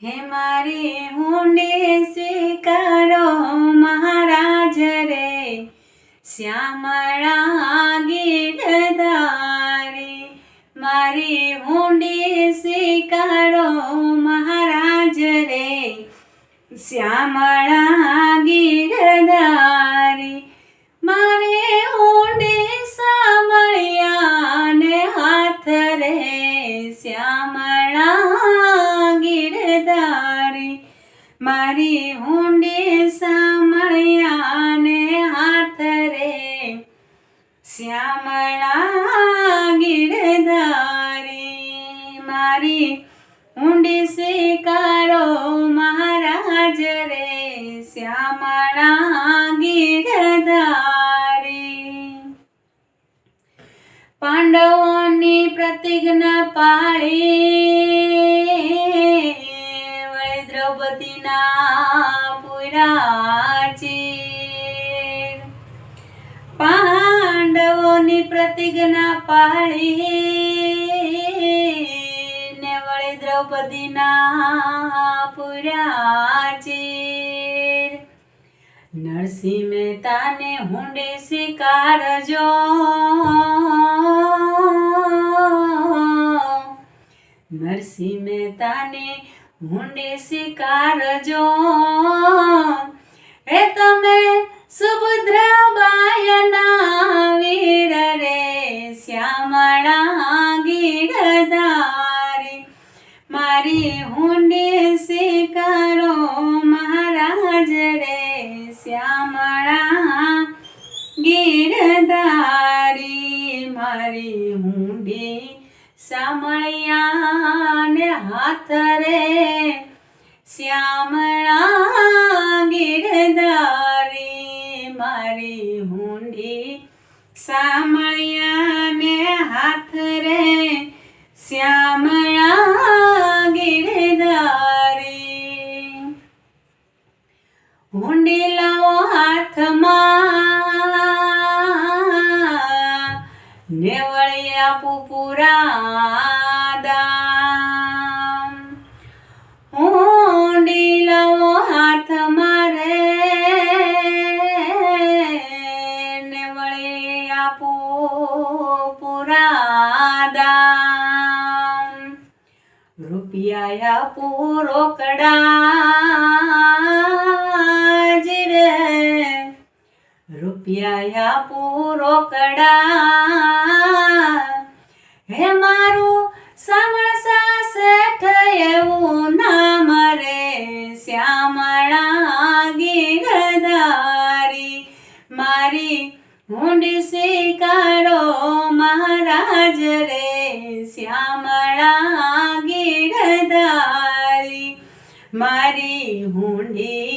હે મારી હુંડી સ્વીકારો મહારાજ રે, શ્યામળા ગીરધારી. મારી હુંડી સ્વીકારો મહારાજ રે, શ્યામળા ગીરધારી. મારે હુંડી સાંભળ્યા ને હાથ રે, શ્યામળા ગીરધારી. મારી હુંડી સાંભળ્યા ને હાથ રે, શ્યામળા ગીરધારી. મારી હુંડી સ્વીકારો મહારાજ રે, શ્યામળા ગીરધારી. પાંડવોની પ્રતિજ્ઞા પાળી, વળી દ્રૌપદીના પૂર્યા ચીર. પાંડવોની પ્રતિજ્ઞા પાળી ને વળી દ્રૌપદીના પૂર્યા ચીર. નરસિંહ મહેતાને હુંડી સ્વીકારજો, નરસિંહ મહેતાને હુંડી સ્વીકારજો. હે તમે સુભદ્રાબાઈના વીર રે, શ્યામળા ગીરધારી. મારી હુંડી સ્વીકારો મહારાજ રે, શ્યામળા ગીરધારી. મારી હુંડી સાંભળ્યા ને હાથ રે, શ્યામળા ગીરધારી. મારી હુંડી સાંભળ્યા ને હાથ રે, શ્યામળા ગીરધારી. હુંડી લાવો હાથમાં ને વળી આપું પૂરા દામ. હુંડી લાવો હાથમાં રે ને વળી આપું પૂરા દામ. રૂપિયા આપું રોકડા જ રે, રૂપિયા આપું રોકડા. હે મારું સાંભળસા શેઠ એવું નામ રે, શ્યામળા ગીરધારી. મારી હુંડી સ્વીકારો મહારાજ રે, શ્યામળા ગીરધારી. મારી હુંડી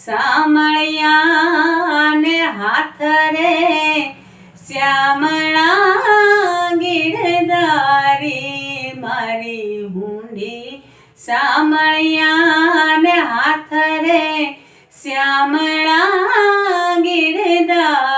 સાંભળ્યા ને હાથ રે, શ્યામળા ગીરધારી. મારી હુંડી સાંભળ્યા ને હાથ રે, શ્યામળા ગીરધારી.